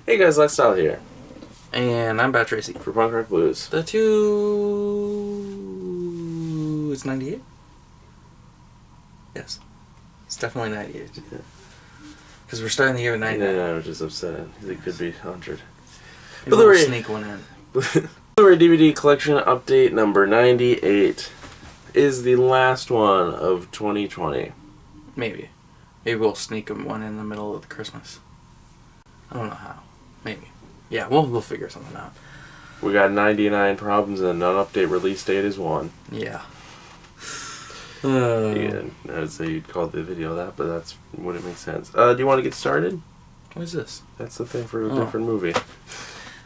Hey guys, Lifestyle here And I'm Bat Tracy. for Punk Rock Blues. The two... It's 98? Yes. It's definitely 98. Because we're starting the year with 99. Yeah, I was just upset. It could be 100. Maybe we'll sneak one in. Blu-ray DVD collection update number 98 is the last one of 2020. Maybe we'll sneak one in the middle of Christmas. I don't know how. Maybe. Yeah, we'll figure something out. We got 99 problems and a non-update release date is 1. Yeah. Yeah, I'd say you'd call the video that, but that's wouldn't make sense. Do you want to get started? What is this? That's the thing for a different movie.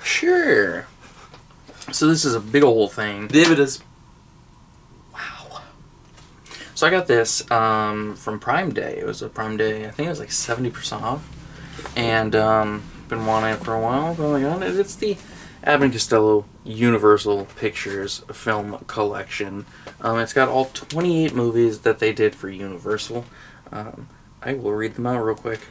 Sure. So this is a big old thing. Dividends. Wow. So I got this from Prime Day. It was a Prime Day. I think it was like 70% off. And been wanting it for a while. But I got it. It's the Abbott and Costello Universal Pictures film collection. It's got all 28 movies that they did for Universal. I will read them out real quick.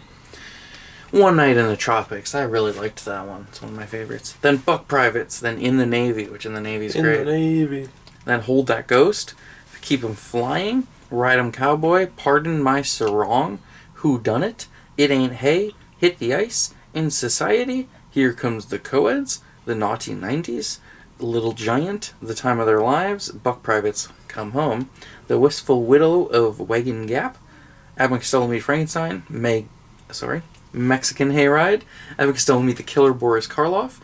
One Night in the Tropics. I really liked that one. It's one of my favorites. Then Buck Privates. Then In the Navy, which In the Navy's great. In the Navy. Then Hold That Ghost. Keep 'Em Flying. Ride 'Em Cowboy. Pardon My Sarong. Who Done It? It Ain't Hay. Hit the Ice. In Society. Here Comes the Coeds. The Naughty 90s. Little Giant. The Time of Their Lives. Buck Privates Come Home. The Wistful Widow of Wagon Gap. Abbott and Costello Meet Frankenstein. Mexican Hayride. Abbott and Costello Meet the Killer Boris Karloff.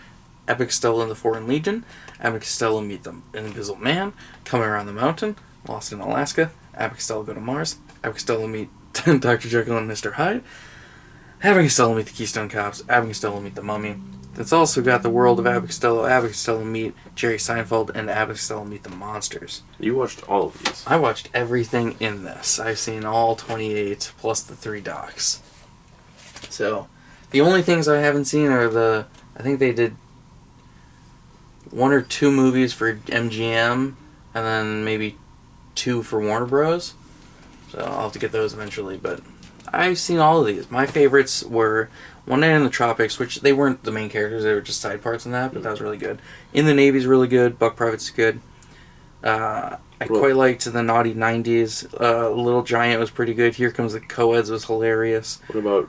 Abbott and Costello and the Foreign Legion. Abbott and Costello Meet the Invisible Man. Coming Around the Mountain. Lost in Alaska. Abbott and Costello Go to Mars. Abbott and Costello Meet Dr. Jekyll and Mr. Hyde. Abbott and Costello Meet the Keystone Cops. Abbott and Costello Meet the Mummy. It's also got the world of Abbott and Costello Meet Jerry Seinfeld, and Abbott and Costello Meet the Monsters. You watched all of these. I watched everything in this. I've seen all 28 plus the 3 docs. So, the only things I haven't seen are I think they did 1 or 2 movies for MGM, and then maybe 2 for Warner Bros. So I'll have to get those eventually, but I've seen all of these. My favorites were One Night in the Tropics, which they weren't the main characters, they were just side parts in that, but that was really good. In the Navy's really good, Buck Private's good. Quite liked the Naughty 90s. Little Giant was pretty good. Here Comes the Coeds was hilarious. What about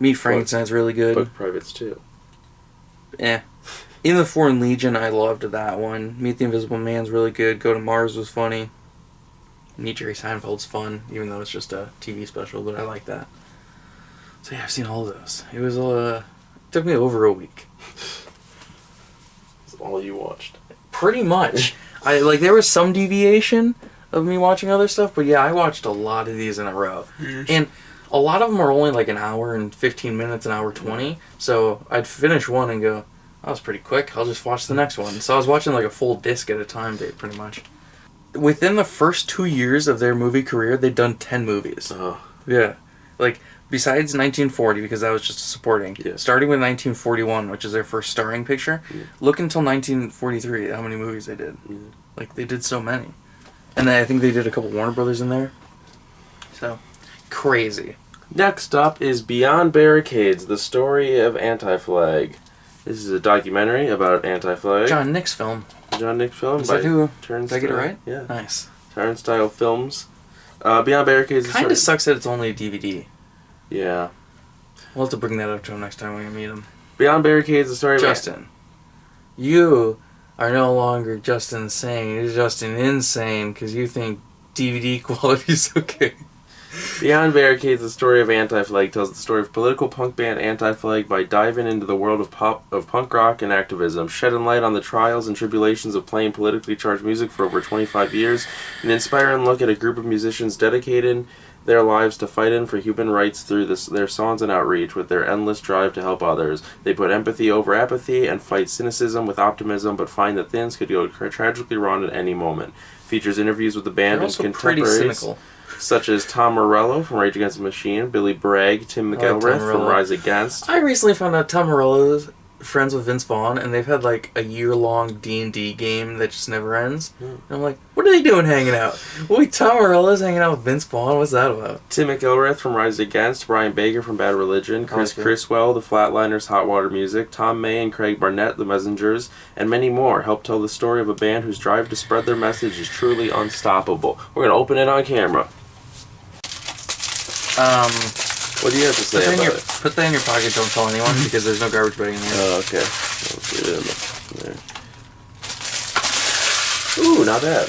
Meet Frankenstein's really good. Buck Privates too? In the Foreign Legion, I loved that one. Meet the Invisible Man's really good. Go to Mars was funny. Meet Jerry Seinfeld's fun, even though it's just a TV special, but I like that. So yeah, I've seen all of those. It was it took me over a week. That's all you watched. Pretty much. There was some deviation of me watching other stuff, but yeah, I watched a lot of these in a row. Yes. And a lot of them are only like an hour and 15 minutes, an hour 20. So I'd finish one and go, that was pretty quick. I'll just watch the next one. So I was watching like a full disc at a time, pretty much. Within the first 2 years of their movie career, they'd done 10 movies. Oh. Yeah. Besides 1940, because that was just supporting. Yeah. Starting with 1941, which is their first starring picture. Yeah. Look until 1943, how many movies they did. Yeah. They did so many. And then I think they did a couple Warner Brothers in there. So, crazy. Next up is Beyond Barricades, the story of Anti-Flag. This is a documentary about Anti-Flag. John Nick's film. John Nick film. Is that who? Turnstile. Did I get it right? Yeah. Nice. Turnstile Films. Beyond Barricades. Kind of sucks that it's only a DVD. Yeah. We'll have to bring that up to him next time we meet him. Beyond Barricades, the story Justin. You are no longer just insane. You're just insane because you think DVD quality is okay. Beyond Barricades, the story of Anti-Flag tells the story of political punk band Anti-Flag by diving into the world of punk rock and activism, shedding light on the trials and tribulations of playing politically charged music for over 25 years, an inspiring look at a group of musicians dedicated their lives to fighting for human rights through their songs and outreach. With their endless drive to help others, they put empathy over apathy and fight cynicism with optimism, but find that things could go tragically wrong at any moment. Features interviews with the band and contemporaries such as Tom Morello from Rage Against the Machine, Billy Bragg, Tim McElrath from Rise Against. I recently found out Tom Morello friends with Vince Vaughn, and they've had like a year-long D&D game that just never ends. And I'm like, what are they doing hanging out? Wait, Tom Morello's hanging out with Vince Vaughn? What's that about? Tim McIlrath from Rise Against, Brian Baker from Bad Religion, Chris Criswell, The Flatliners, Hot Water Music, Tom May and Craig Barnett, The Messengers, and many more help tell the story of a band whose drive to spread their message is truly unstoppable. We're going to open it on camera. What do you have to say about it? Put that in your pocket, don't tell anyone, because there's no garbage bag in there. Oh, okay. Let's get it in there. Ooh, not bad.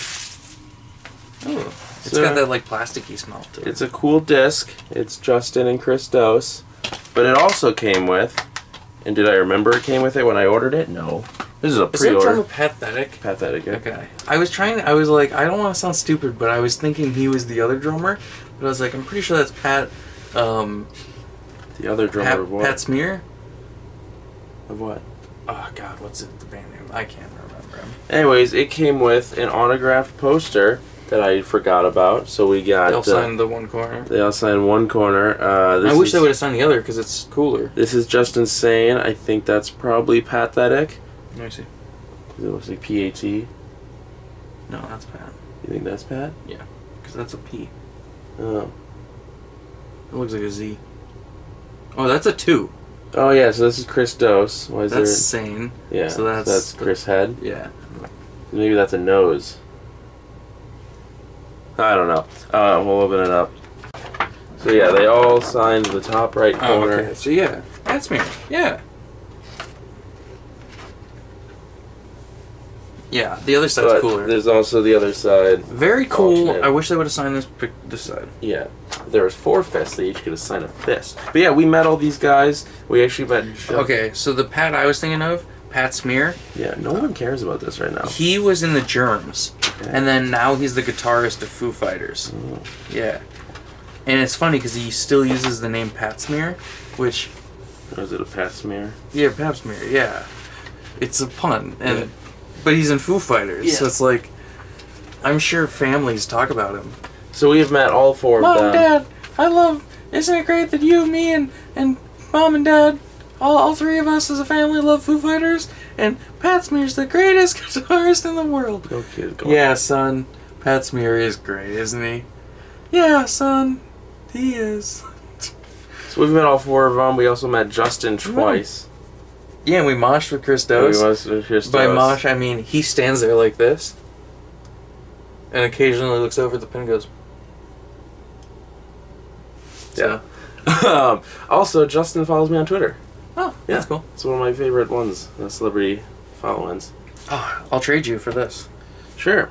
Ooh, it's got that, like, plasticky smell to it. It's a cool disc. It's Justin and Chris Dose. But it also came with, and did I remember it came with it when I ordered it? No. This is a pre-order. Is that drummer Pathetic? Pathetic, yeah. Okay. I was like, I don't want to sound stupid, but I was thinking he was the other drummer. But I was like, I'm pretty sure that's Pat... the other drummer of what? Pat Smear? Of what? Oh, God, what's the band name? I can't remember him. Anyways, it came with an autographed poster that I forgot about, so we got... They all signed the one corner. They all signed one corner. I wish they would have signed the other, because it's cooler. This is Just Insane. I think that's probably Pathetic. Let me see. It looks like P-A-T. No, that's Pat. You think that's Pat? Yeah, because that's a P. Oh. It looks like a Z. Oh, that's a 2. Oh, yeah, so this is Chris Dose. Why is that's there... sane. Yeah, so that's Chris Head. Yeah. Maybe that's a nose. I don't know. We'll open it up. So yeah, they all signed the top right corner. Oh, okay. So yeah, that's me. Yeah. Yeah, the other side's cooler. There's also the other side. Very cool. Alternate. I wish they would have signed this side. Yeah. There was 4 fists. They each get to sign a fist. But yeah, we met all these guys. We actually met... Okay, so the Pat I was thinking of, Pat Smear. Yeah, no one cares about this right now. He was in the Germs. Okay. And then now he's the guitarist of Foo Fighters. Oh. Yeah. And it's funny because he still uses the name Pat Smear, which... Or is it a Pat Smear? Yeah, Pat Smear, yeah. It's a pun. And... Yeah. But he's in Foo Fighters, so it's like, I'm sure families talk about him. So we've met all 4 of them. Mom, Dad, I love, isn't it great that you, me, and Mom and Dad, all 3 of us as a family love Foo Fighters, and Pat Smear's the greatest guitarist in the world. No kid. Yeah, son, Pat Smear is great, isn't he? Yeah, son, he is. So we've met all 4 of them. We also met Justin twice. Yeah, and we moshed with Chris Dose. By mosh, I mean he stands there like this, and occasionally looks over at the pin and goes. Yeah. Also, Justin follows me on Twitter. Oh, yeah, that's cool. It's one of my favorite ones, celebrity follow-ins. Oh, I'll trade you for this. Sure.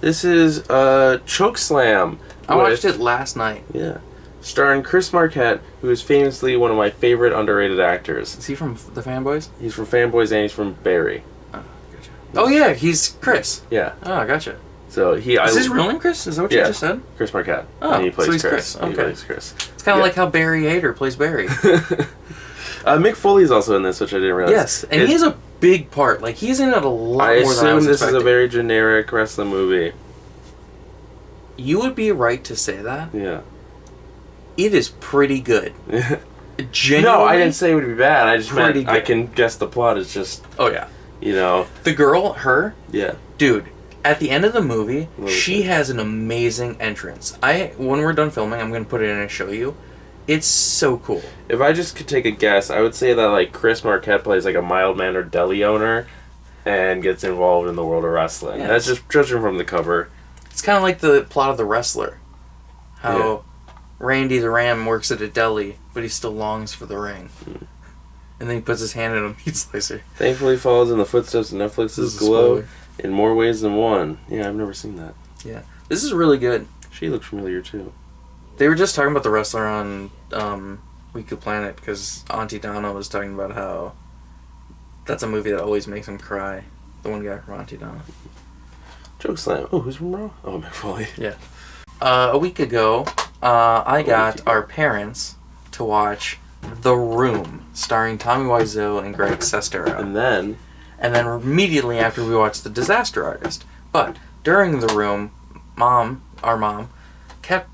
This is Chokeslam. I watched it last night. Yeah. Starring Chris Marquette, who is famously one of my favorite underrated actors. Is he from the Fanboys? He's from Fanboys and he's from Barry. Oh, gotcha. Oh yeah, he's Chris. Yeah. Oh, gotcha. So is his real name Chris? Is that what you just said? Chris Marquette. Oh, and he plays so he's Chris. Okay. He plays Chris. It's kind of like how Barry Ader plays Barry. Mick Foley's also in this, which I didn't realize. Yes, and he has a big part. Like he's in it a lot more than I was assume this expecting. is a very generic wrestling movie. You would be right to say that. Yeah. It is pretty good. Genuinely, no, I didn't say it would be bad. I just meant good. I can guess the plot is just... Oh, yeah. You know... The girl, her... Yeah. Dude, at the end of the movie, she has an amazing entrance. When we're done filming, I'm going to put it in and show you. It's so cool. If I just could take a guess, I would say that like Chris Marquette plays like a mild-mannered deli owner and gets involved in the world of wrestling. Yeah, that's just judging from the cover. It's kind of like the plot of The Wrestler. How Randy the Ram works at a deli, but he still longs for the ring. And then he puts his hand in a meat slicer. Thankfully follows in the footsteps of Netflix's Glow in more ways than one. Yeah, I've never seen that. Yeah. This is really good. She looks familiar too. They were just talking about The Wrestler on Weekly Planet because Auntie Donna was talking about how that's a movie that always makes him cry. The one guy from Auntie Donna. Chokeslam. Oh, who's from Raw? Oh, Mick Foley. Yeah. A week ago, I got our parents to watch The Room, starring Tommy Wiseau and Greg Sestero. And then immediately after we watched The Disaster Artist. But during The Room, our mom,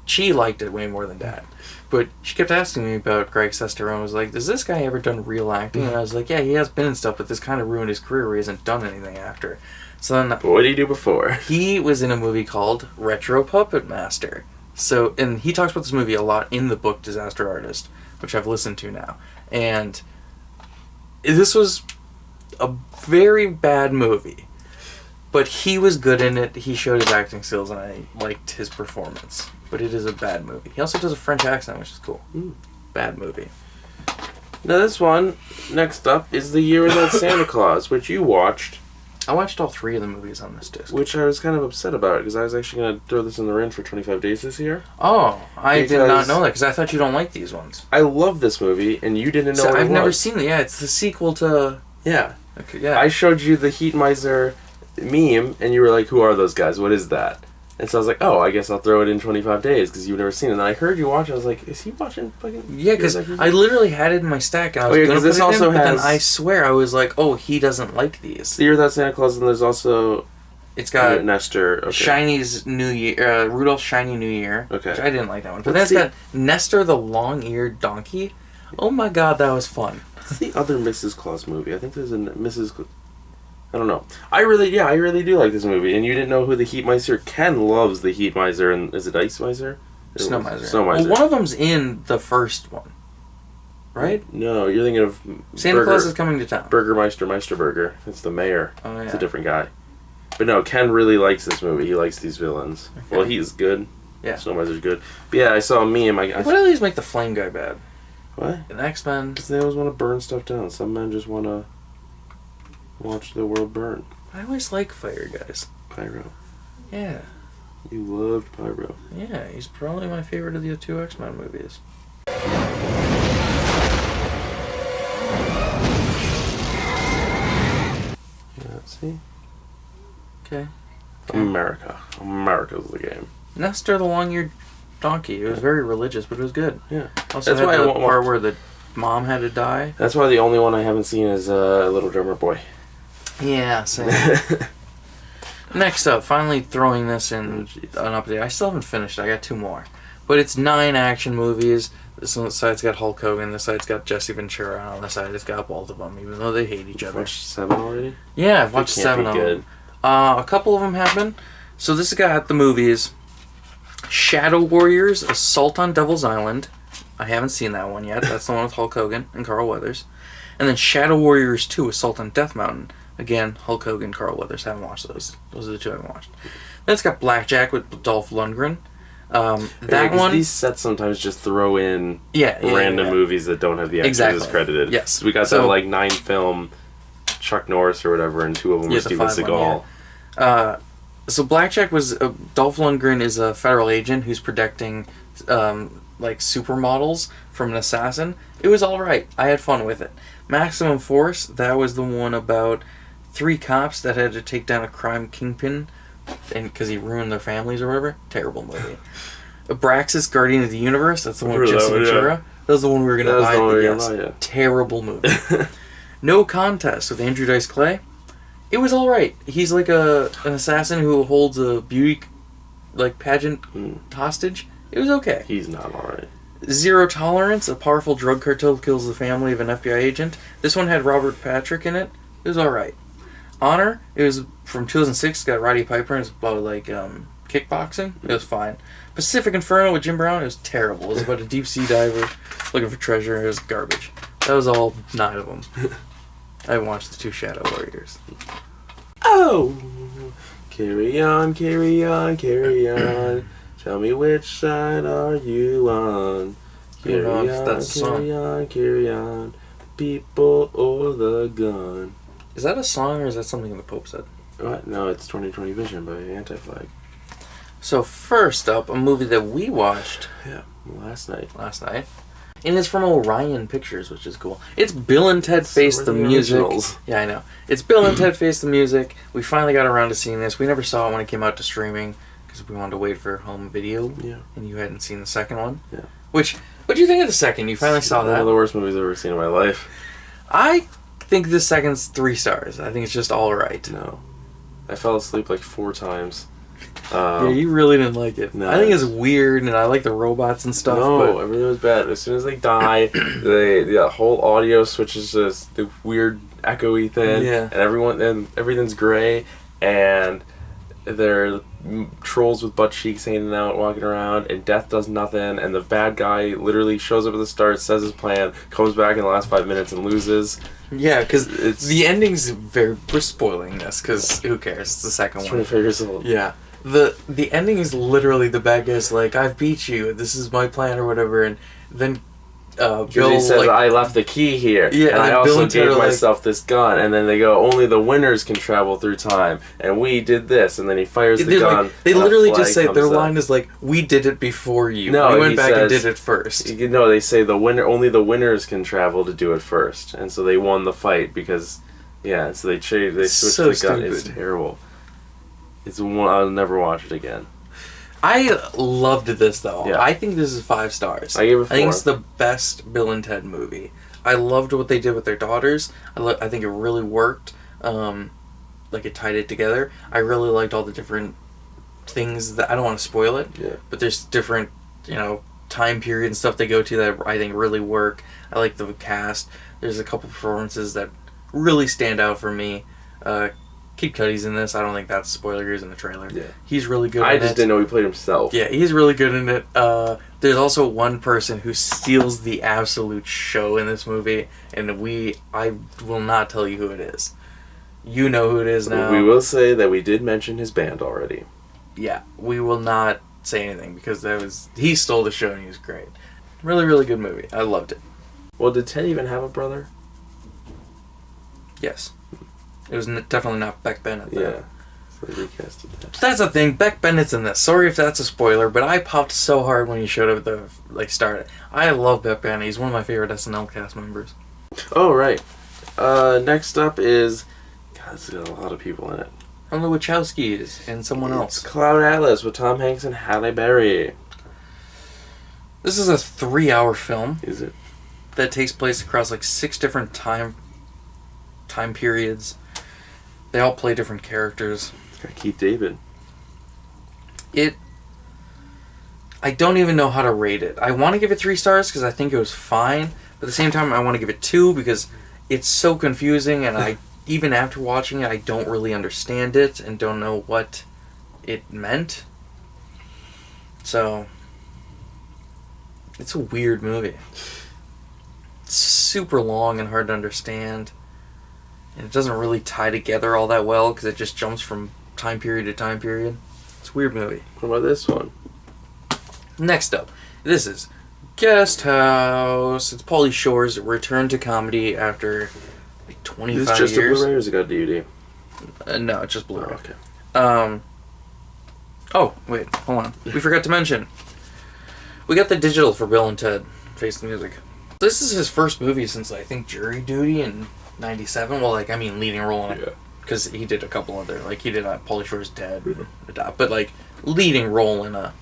She liked it way more than Dad. But she kept asking me about Greg Sestero. I was like, has this guy ever done real acting? And I was like, yeah, he has been in stuff, but this kind of ruined his career where he hasn't done anything after. So then... But what did he do before? He was in a movie called Retro Puppet Master. So, and he talks about this movie a lot in the book Disaster Artist, which I've listened to now. And this was a very bad movie. But he was good in it. He showed his acting skills, and I liked his performance. But it is a bad movie. He also does a French accent, which is cool. Bad movie. Now this one, next up, is The Year Without Santa Claus, which you watched. I watched all 3 of the movies on this disc. Which I was kind of upset about, because I was actually going to throw this in the ring for 25 days this year. Oh, I did not know that, because I thought you don't like these ones. I love this movie, and you didn't know what it was. I've never seen it. Yeah, it's the sequel to... Yeah. Okay, yeah. I showed you the Heat Miser meme, and you were like, who are those guys? What is that? And so I was like, oh, I guess I'll throw it in 25 days, because you've never seen it. And then I heard you watch it, I was like, is he watching fucking... Yeah, because I literally had it in my stack, and I was going to put it in, but then I swear I was like, oh, he doesn't like these. The Year Without Santa Claus, and there's also... It's got Nestor. Okay. Shiny's New Year, Rudolph's Shiny New Year. Okay. Which I didn't like that one. But then it's got Nestor the Long-Eared Donkey. Oh my god, that was fun. What's the other Mrs. Claus movie? I think there's a Mrs. I don't know. I really do like this movie. And you didn't know who the Heat Miser... Ken loves the Heat Miser, and is it Ice Miser? Snow Miser. Snow Miser. Well, one of them's in the first one. Right? No, you're thinking of... Santa Claus is Coming to Town. Burgermeister Meisterburger. It's the mayor. Oh, yeah. It's a different guy. But no, Ken really likes this movie. He likes these villains. Okay. Well, he's good. Yeah. Snow Miser's good. But yeah, I saw a meme. Why do they always make the flame guy bad? What? In X-Men. Because they always want to burn stuff down. Some men just want to watch the world burn. I always like fire guys. Pyro. Yeah. You loved Pyro. Yeah, he's probably my favorite of the 2 X-Men movies. Yeah, let's see. Okay. America. America's the game. Nestor the Long-Eared Donkey. It was very religious, but it was good. Yeah. Also, that's why the part where the mom had to die. That's why the only one I haven't seen is Little Drummer Boy. Yeah, same. Next up, finally throwing this in an update. I still haven't finished it. I got 2 more. But it's 9 action movies. This side's got Hulk Hogan. This side's got Jesse Ventura. And on the side, it's got both of them, even though they hate each other. Watched 7 already? Yeah, I've watched 7 of them. A couple of them have been. So this has got the movies Shadow Warriors, Assault on Devil's Island. I haven't seen that one yet. That's the one with Hulk Hogan and Carl Weathers. And then Shadow Warriors 2, Assault on Death Mountain. Again, Hulk Hogan, Carl Weathers. Haven't watched those. Those are the 2 I haven't watched. Then it's got Blackjack with Dolph Lundgren. That one. These sets sometimes just throw in random movies that don't have the actors credited. Yes. So we got that 9-film Chuck Norris or whatever, and 2 of them were Steven Seagal. So Blackjack was Dolph Lundgren is a federal agent who's protecting supermodels from an assassin. It was all right. I had fun with it. Maximum Force, that was the one about 3 cops that had to take down a crime kingpin, and because he ruined their families or whatever. Terrible movie. Abraxas, Guardian of the Universe, that's the one with Jesse Ventura. That was the one we were going to buy. Terrible movie. No Contest with Andrew Dice Clay. It was all right. He's like an assassin who holds a beauty pageant hostage. It was okay. He's not all right. Zero Tolerance, a powerful drug cartel kills the family of an FBI agent. This one had Robert Patrick in it. It was all right. Honor, it was from 2006. It's got Roddy Piper, and it's about kickboxing. It was fine. Pacific Inferno with Jim Brown. It was terrible. It was about a deep sea diver looking for treasure. It was garbage. That was all 9 of them. I watched the 2 Shadow Warriors. Oh! Carry on, carry on, carry on. Tell me which side are you on? Carry on, carry on. People or the gun. Is that a song or is that something the Pope said? What? No, it's 2020 Vision by Anti-Flag. So first up, a movie that we watched. Yeah, last night. And it's from Orion Pictures, which is cool. It's Bill and Ted Face the Music. Originals. Yeah, I know. It's Bill and Ted Face the Music. We finally got around to seeing this. We never saw it when it came out to streaming because we wanted to wait for home video. Yeah. And you hadn't seen the second one. Yeah. What do you think of the second? You finally saw that? One of the worst movies I've ever seen in my life. I think the second's 3 stars. I think it's just all right. No. I fell asleep 4 times. Yeah, you really didn't like it. No. I think it's weird, and I like the robots and stuff. No, but everything was bad. As soon as they die, the whole audio switches to the weird echoey thing, Yeah. and everything's gray, and they're trolls with butt cheeks hanging out, walking around, and Death does nothing, and the bad guy literally shows up at the start, says his plan, comes back in the last 5 minutes and loses. Yeah, because It's the ending's very... We're spoiling this, because who cares? It's the second one. 25 years old. Yeah. The ending is literally the bad guy's like, I've beat you, this is my plan or whatever, and then Bill, He says, like, I left the key here, Yeah, and and I then Bill also and Ted gave are like- myself this gun, and then they go, only the winners can travel through time, and we did this, and then he fires the they're gun. like, they and a literally flag just say, comes their up. line is like, we did it before you. No, we went he back and says- did it first. You know, they say only the winners can travel to do it first, and so they won the fight because, yeah. So they switched So the gun. It's stupid. terrible. It's one I'll never watch it again. I loved this though. Yeah. I think this is 5 stars. I gave it 4. I think it's the best Bill and Ted movie. I loved what they did with their daughters. I think it really worked. Like it tied it together. I really liked all the different things that I don't want to spoil it. Yeah. But there's different, time period and stuff they go to that I think really work. I like the cast. There's a couple performances that really stand out for me. Kid Cudi's in this. I don't think that's a spoiler. He's in the trailer. Yeah. He's really good. I in just it. didn't know he played himself. Yeah, he's really good in it. There's also one person who steals the absolute show in this movie, and I will not tell you who it is. You know who it is now. We will say that we did mention his band already. Yeah, we will not say anything because he stole the show and he was great. Really, really good movie. I loved it. Well, did Ted even have a brother? Yes. It was definitely not Beck Bennett, though. Yeah. So they recasted that. That's the thing. Beck Bennett's in this. Sorry if that's a spoiler, but I popped so hard when he showed up at the start. I love Beck Bennett. He's one of my favorite SNL cast members. Oh, right. Next up is... God, this has got a lot of people in it. And the Wachowskis and someone else. It's Cloud Atlas with Tom Hanks and Halle Berry. This is a 3-hour film Is it? that takes place across like 6 different time periods. They all play different characters. It's got Keith David. I don't even know how to rate it. I want to give it 3 stars because I think it was fine. But at the same time, I want to give it 2 because it's so confusing, and even after watching it, I don't really understand it and don't know what it meant. So, it's a weird movie. It's super long and hard to understand. And it doesn't really tie together all that well because it just jumps from time period to time period. It's a weird movie. What about this one? Next up, this is Guest House. It's Pauly Shore's return to comedy after like 25 Is this just years. a Blu-ray or has it got DVD? No, it's just Blu-ray. Oh, okay. Oh, wait, hold on. We forgot to mention. We got the digital for Bill and Ted Face the Music. This is his first movie since, I think, Jury Duty in 97. Well, leading role in it. Yeah. Because he did a couple other, he did Pauly Shore's Dead, but, leading role in a...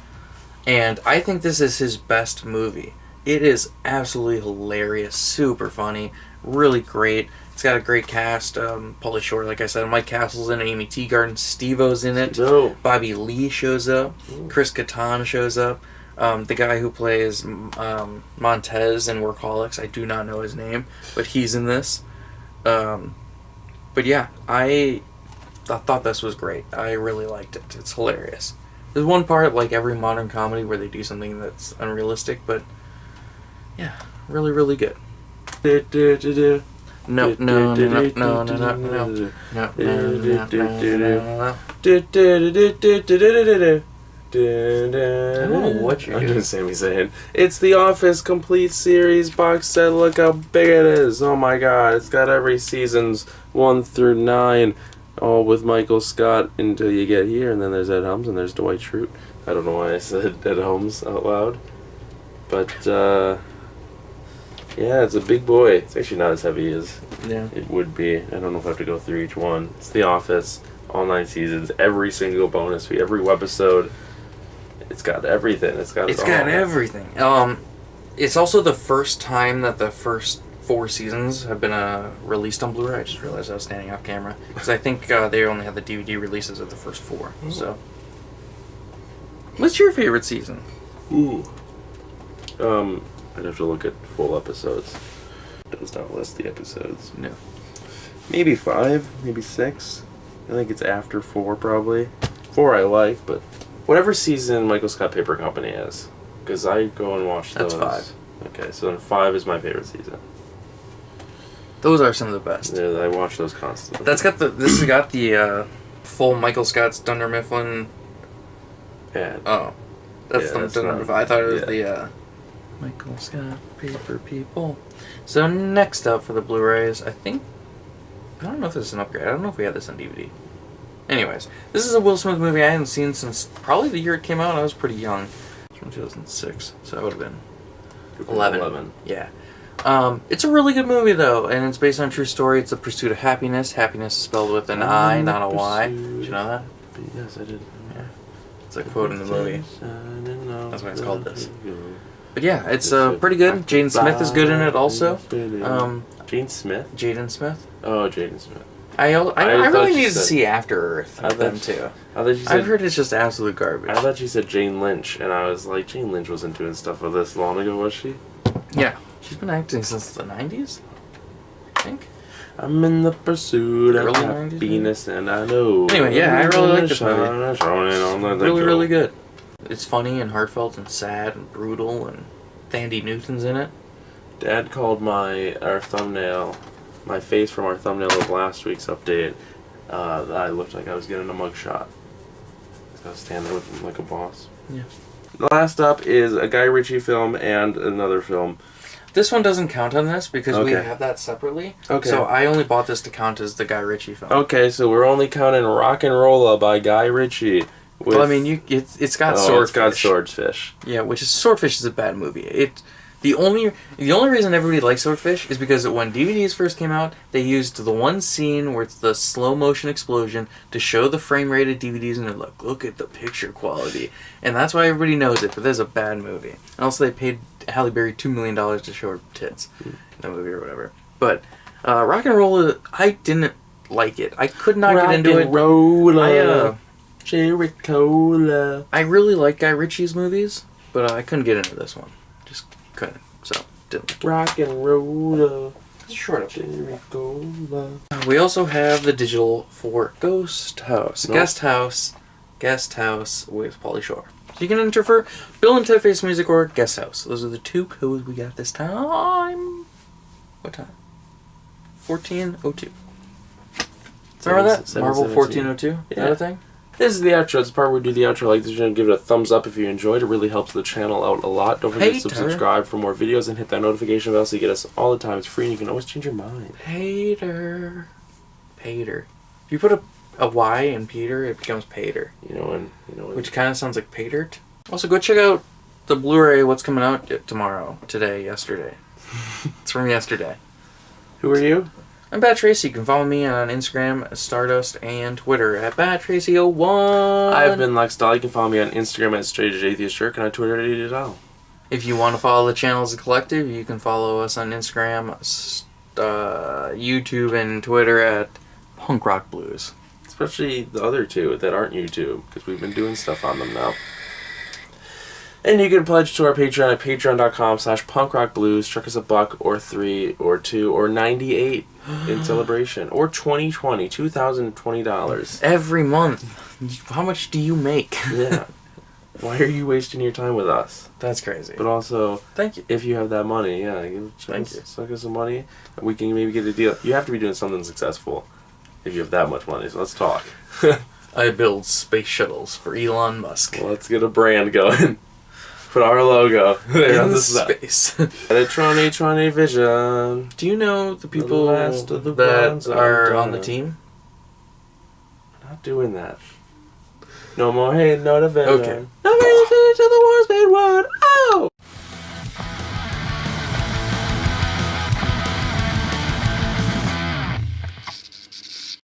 And I think this is his best movie. It is absolutely hilarious, super funny, really great. It's got a great cast. Pauly Shore, like I said, Mike Castle's in it, Amy Teagarden, Steve-O's in it. No. Bobby Lee shows up. Chris Kattan shows up. The guy who plays Montez in Workaholics, I do not know his name, but he's in this. But yeah, I thought this was great. I really liked it. It's hilarious. There's one part, like every modern comedy, where they do something that's unrealistic, but yeah, really, really good. No. I don't know what you're I'm doing. just saying. It's the Office Complete Series box set. Look how big it is. Oh my god. It's got every seasons 1 through 9. All with Michael Scott until you get here. And then there's Ed Helms and there's Dwight Schrute. I don't know why I said Ed Helms out loud. But, yeah, it's a big boy. It's actually not as heavy as it would be. I don't know if I have to go through each one. It's The Office. All 9 seasons. Every single bonus fee. Every webisode. It's got everything. It's got everything. It's also the first time that the first 4 seasons have been released on Blu-ray. I just realized I was standing off camera because I think they only had the DVD releases of the first 4. So What's your favorite season? Ooh. I'd have to look at full episodes. It does not list the episodes. No. Maybe 5, maybe 6. I think it's after 4, probably. 4 I like, but whatever season Michael Scott Paper Company is, because I go and watch those. That's 5. Okay, so then 5 is my favorite season. Those are some of the best. Yeah, I watch those constantly. This has got the full Michael Scott's Dunder Mifflin. Yeah. Oh, that's the Dunder Mifflin. I thought it was the Michael Scott Paper People. So next up for the Blu-rays, I don't know if this is an upgrade. I don't know if we had this on DVD. Anyways, this is a Will Smith movie I hadn't seen since probably the year it came out. I was pretty young. It's from 2006, so I would have been 11. Yeah. It's a really good movie, though, and it's based on a true story. It's The Pursuit of Happyness. Happiness is spelled with an I, not a Y. Did you know that? Yes, I did. Yeah. It's a quote in the movie. That's why it's called this. But yeah, it's pretty good. Jaden Smith is good in it also. Jane Smith? Jaden Smith. Oh, Jaden Smith. I really need to see After Earth with them too. I've heard it's just absolute garbage. I thought you said Jane Lynch, and I was like, Jane Lynch wasn't doing stuff with this long ago, was she? Yeah. She's been acting since the 90s, I think. I'm in the pursuit of Early happiness, and I know. Anyway, yeah, I really like this movie. Really, really good. It's funny and heartfelt and sad and brutal, and Thandie Newton's in it. Dad called our thumbnail, my face from our thumbnail of last week's update, that I looked like I was getting a mugshot. I was standing with him like a boss. Yeah. Last up is a Guy Ritchie film and another film. This one doesn't count on this because we Okay. have that separately. Okay. So I only bought this to count as the Guy Ritchie film. Okay, so we're only counting Rock and Rolla by Guy Ritchie. Well, I mean, it's got Swordfish. It's got Swordfish. Yeah, Swordfish is a bad movie. The only reason everybody likes Swordfish is because when DVDs first came out, they used the one scene where it's the slow motion explosion to show the frame rated DVDs, and they're like, look at the picture quality, and that's why everybody knows it. But that's a bad movie. And also, they paid Halle Berry $2 million to show her tits in the movie or whatever. But Rock and Roll, I didn't like it. I could not get into it. Rolla, Jericho. I really like Guy Ritchie's movies, but I couldn't get into this one. Just couldn't. So didn't like it. Rock and Rolla. Short up. Jericho. We also have the digital for Ghost House. Nope. Guest House with Pauly Shore. So you can enter for Bill and Ted Face Music or Guest House. Those are the two codes we got this time. What time? 14:02. Remember that? Marvel 14:02? Yeah. Is that a thing? This is the outro. It's the part where we do the outro. Like this, give it a thumbs up if you enjoyed. It really helps the channel out a lot. Don't forget to subscribe for more videos and hit that notification bell so you get us all the time. It's free and you can always change your mind. Pater. If you put a Y in Peter, it becomes Pater. You know when. Which kind of sounds like Patert. Also, go check out the Blu-ray. What's coming out yesterday. It's from yesterday. Who are you? I'm Bad Tracy. You can follow me on Instagram, Stardust, and Twitter at BadTracy01. I've been Lex Dahl. You can follow me on Instagram at StraightAgeAtheistJerk and on Twitter at ADDL. If you want to follow the channel as a collective, you can follow us on Instagram, YouTube, and Twitter at Punk Rock Blues. Especially the other two that aren't YouTube, because we've been doing stuff on them now. And you can pledge to our Patreon at patreon.com/punkrockblues. Chuck us $1 or $3 or $2 or $98 in celebration. Or $2020 Every month. How much do you make? Yeah. Why are you wasting your time with us? That's crazy. But also, thank you. If you have that money, suck us some money. We can maybe get a deal. You have to be doing something successful if you have that much money. So let's talk. I build space shuttles for Elon Musk. Well, let's get a brand going. Put our logo there on the space. Electronic Vision. Do you know the people that are on the team? We're not doing that. No more hate, no division. Okay. No more to the wars, baby.